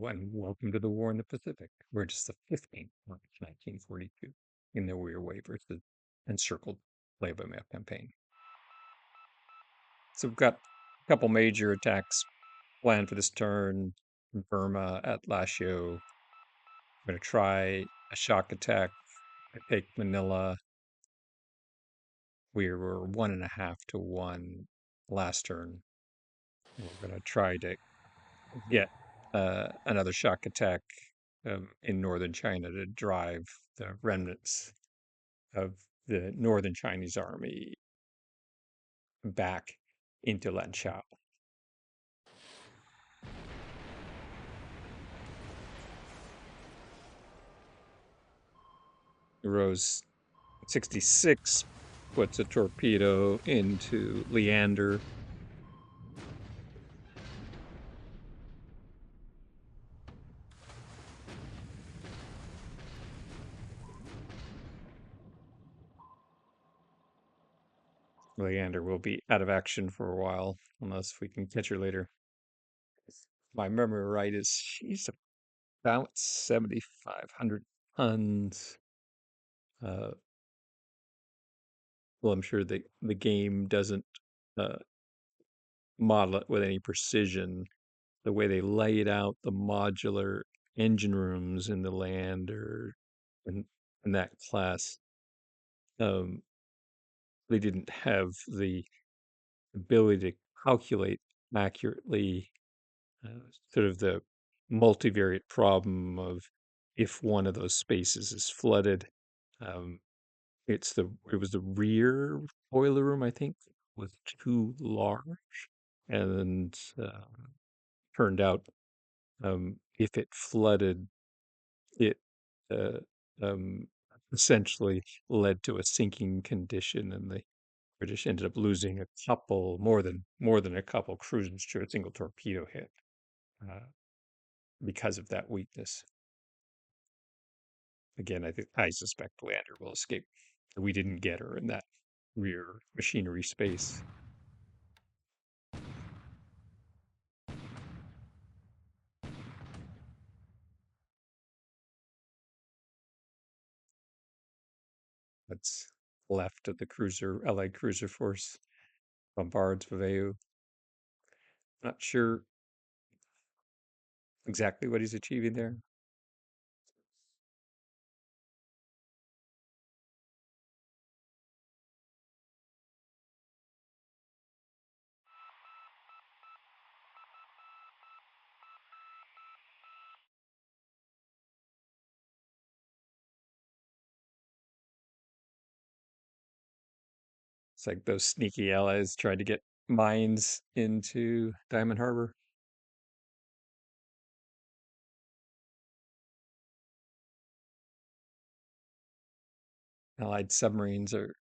And welcome to the War in the Pacific. We're just the 15th March 1942 in the Wirraway versus Encircled play-by-map campaign. So we've got a couple major attacks planned for this turn. Burma at Lashio. We're going to try a shock attack. I take Manila. We were 1.5 to 1 last turn. We're going to try to get another shock attack in northern China to drive the remnants of the northern Chinese army back into Lashio. Rose 66 puts a torpedo into Leander. Leander will be out of action for a while, unless we can catch her later. If my memory right is she's about 7,500 tons. Well, I'm sure the game doesn't uh, model it with any precision. The way they laid out the modular engine rooms in the Lander in, in that class, um, they didn't have the ability to calculate accurately sort of the multivariate problem of if one of those spaces is flooded. Um, it was the rear boiler room, I think, was too large, and turned out if it flooded, it uh, um, essentially led to a sinking condition, and the British ended up losing a couple, more than a couple cruisers to a single torpedo hit uh, because of that weakness. Again, I suspect Lander will escape. We didn't get her in that rear machinery space. That's left of the Allied cruiser force bombards Vevey. Not sure exactly what he's achieving there. It's like those sneaky allies tried to get mines into Diamond Harbor. Allied submarines are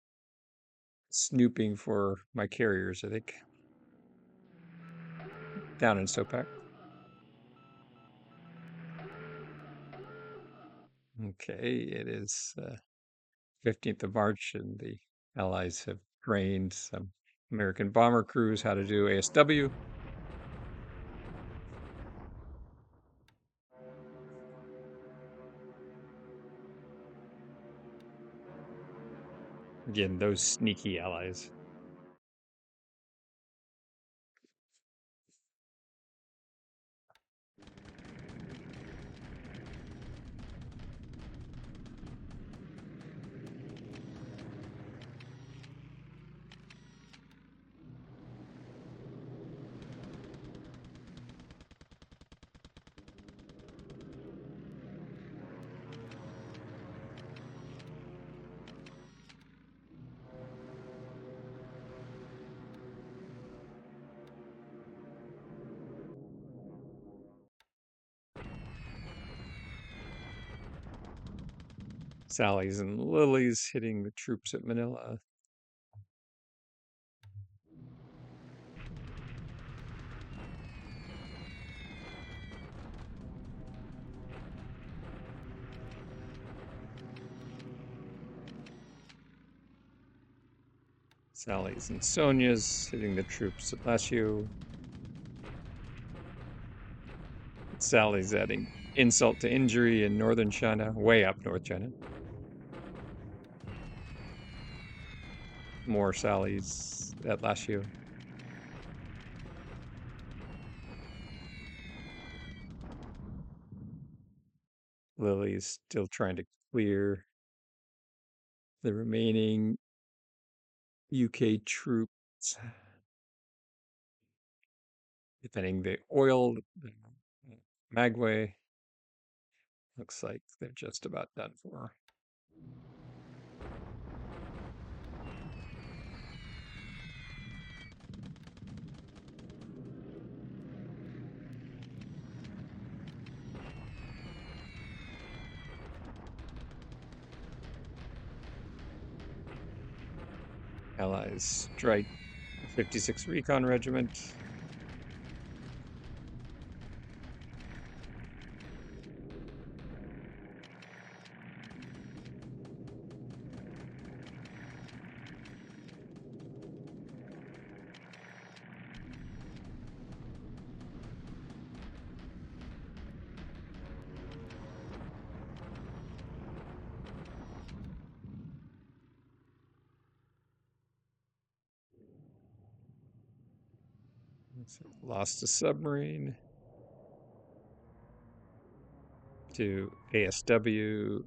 snooping for my carriers, I think, down in Sopak. Okay, it is 15th of March, and the Allies have trained some American bomber crews how to do ASW. Again, those sneaky allies. Sallies and Lilies hitting the troops at Manila. Sallies and Sonias hitting the troops at Lashio. Sally's adding insult to injury in northern China, way up North China. More Sally's at Lashio. Lily's still trying to clear the remaining UK troops. Defending the oil, Magway. Looks like they're just about done for. Allies strike 56 Recon Regiment. Lost a submarine to ASW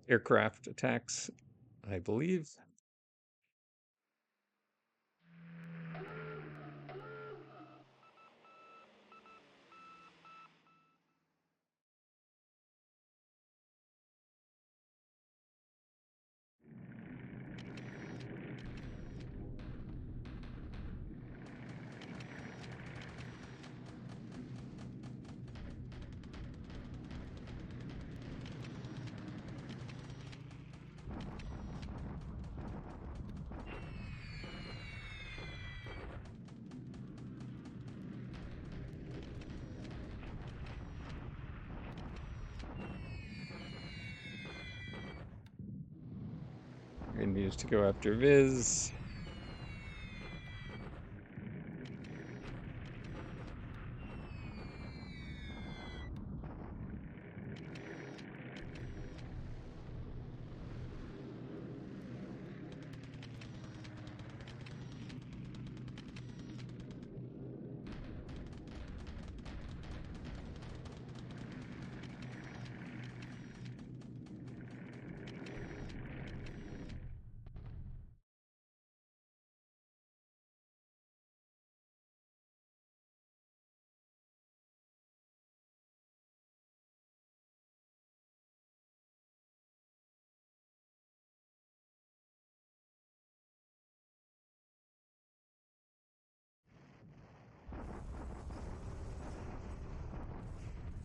aircraft attacks, I believe. Indians to go after Viz.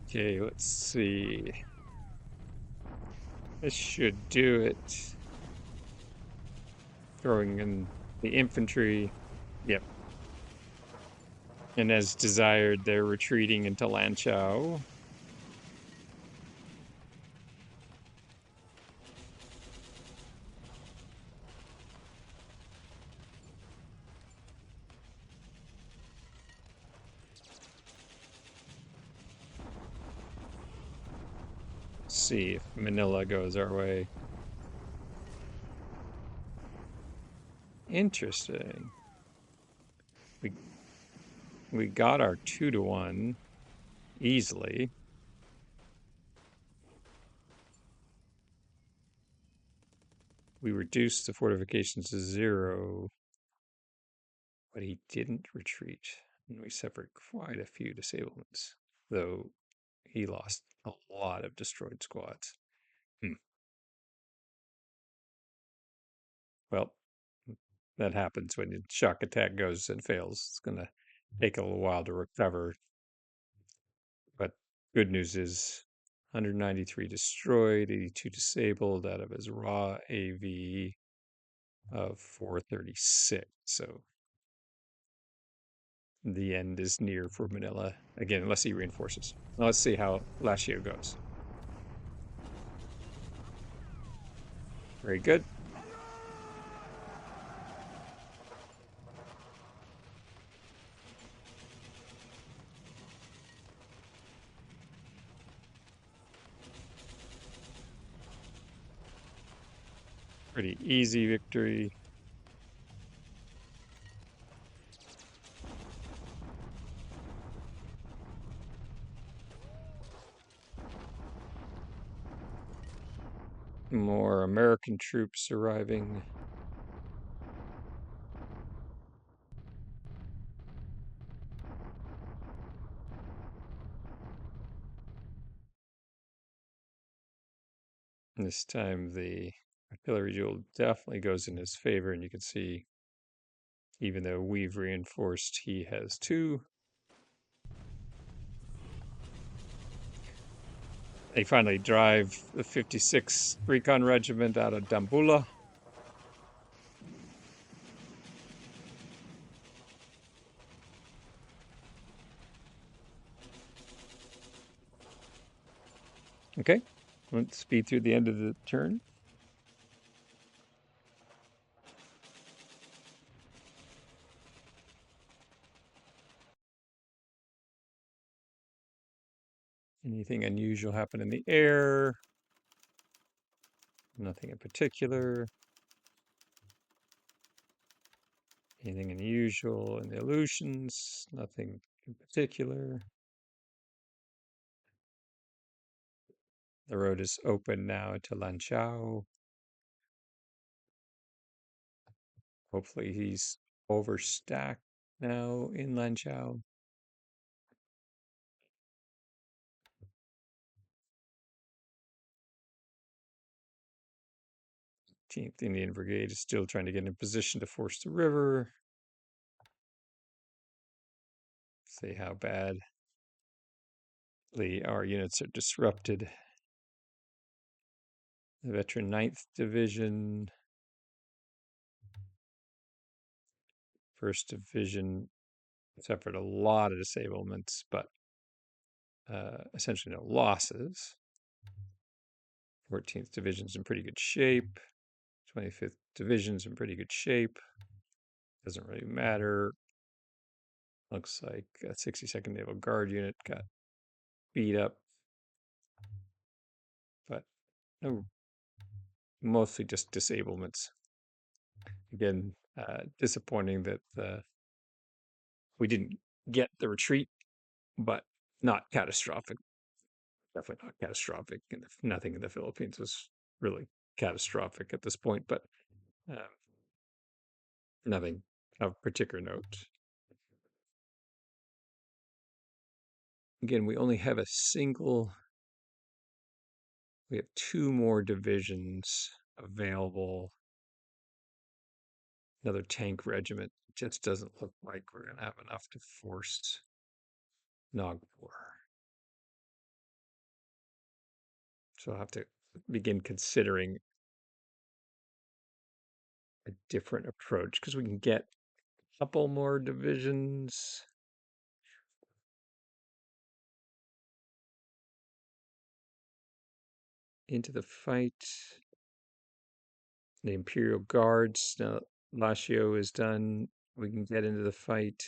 Okay, let's see. This should do it. Throwing in the infantry. Yep. And as desired, they're retreating into Lanchao. See if Manila goes our way. Interesting. We got our 2-1 easily. We reduced the fortifications to 0, but he didn't retreat. And we suffered quite a few disablements, though he lost a lot of destroyed squads. Well, that happens when the shock attack goes and fails. It's going to take a little while to recover. But good news is 193 destroyed, 82 disabled out of his raw AV of 436. So the end is near for Manila. Again, unless he reinforces. Now let's see how Lashio goes. Very good. Pretty easy victory. More American troops arriving. And this time the artillery duel definitely goes in his favor, and you can see, even though we've reinforced, he has two. They finally drive the 56th Recon Regiment out of Dambula. Okay, let's speed through the end of the turn. Anything unusual happen in the air? Nothing in particular. Anything unusual in the illusions? Nothing in particular. The road is open now to Lanchao. Hopefully he's overstacked now in Lanchao. 18th Indian Brigade is still trying to get in position to force the river. See how badly our units are disrupted. The veteran 9th Division, 1st Division suffered a lot of disablements, but essentially no losses. 14th Division's in pretty good shape. 25th Division's in pretty good shape. Doesn't really matter. Looks like a 62nd Naval Guard unit got beat up, but no, mostly just disablements. Again, disappointing that we didn't get the retreat, but not catastrophic. Definitely not catastrophic. And nothing in the Philippines was really catastrophic at this point, but uh, nothing of particular note. Again, we only have we have two more divisions available. Another tank regiment. It just doesn't look like we're going to have enough to force Nagpur. So I'll have to begin considering a different approach, because we can get a couple more divisions into the fight. The Imperial Guards, now Lashio is done, we can get into the fight.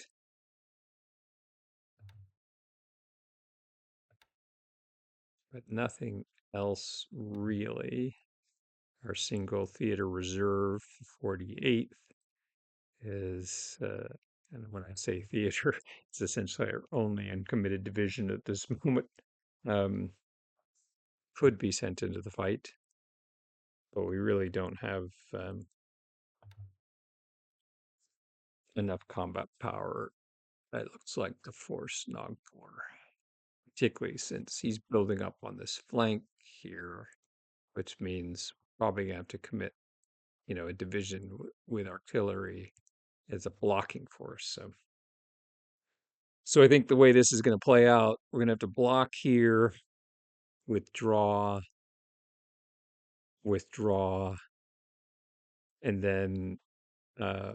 But nothing else really. Our single theater reserve, 48th, is, and when I say theater, it's essentially our only uncommitted division at this moment, um, could be sent into the fight, but we really don't have enough combat power, it looks like, to force Nagpur, particularly since he's building up on this flank here, which means probably gonna have to commit, a division with artillery as a blocking force. So I think the way this is going to play out, we're going to have to block here, withdraw, withdraw, and then uh,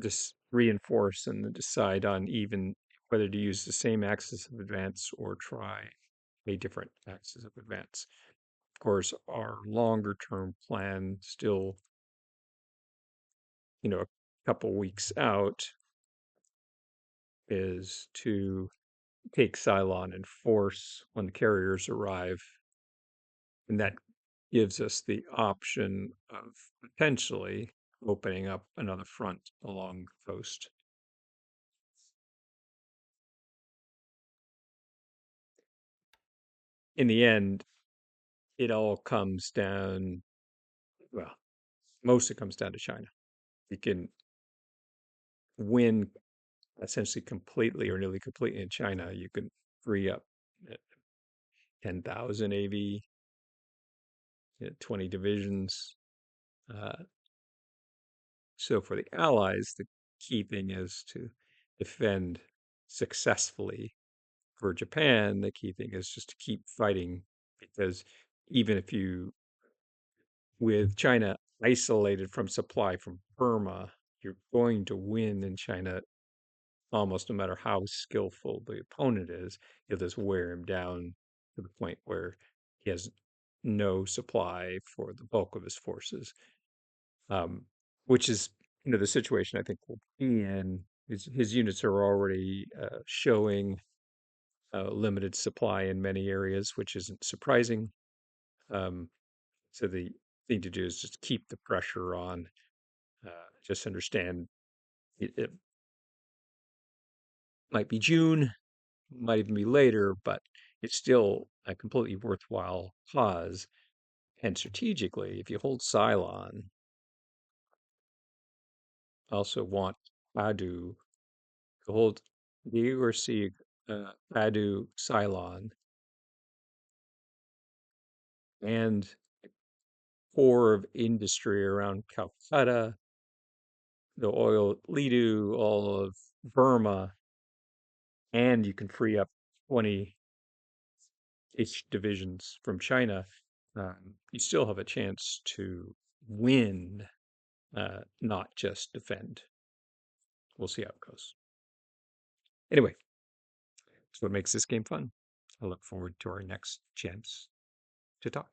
just reinforce and then decide on even whether to use the same axis of advance or try a different axis of advance. Of course, our longer term plan still, a couple weeks out, is to take Ceylon and force when the carriers arrive. And that gives us the option of potentially opening up another front along the coast. In the end, it all comes down, well, most of it comes down to China. You can win essentially completely or nearly completely in China. You can free up uh, 10,000 AV, 20 divisions. Uh, so for the Allies, the key thing is to defend successfully. For Japan, the key thing is just to keep fighting because even if you, with China isolated from supply from Burma, you're going to win in China almost no matter how skillful the opponent is. You'll just wear him down to the point where he has no supply for the bulk of his forces, um, which is the situation I think we'll be in. His units are already showing limited supply in many areas, which isn't surprising. Um, so the thing to do is just keep the pressure on. Just understand it might be June, might even be later, but it's still a completely worthwhile cause. And strategically, if you hold Ceylon, also want Adu to hold the URC, Adu, Ceylon, and core of industry around Calcutta, the oil Lidu, all of Burma, and you can free up 20-ish divisions from China, you still have a chance to win, not just defend. We'll see how it goes. Anyway, that's what makes this game fun. I look forward to our next chance to talk.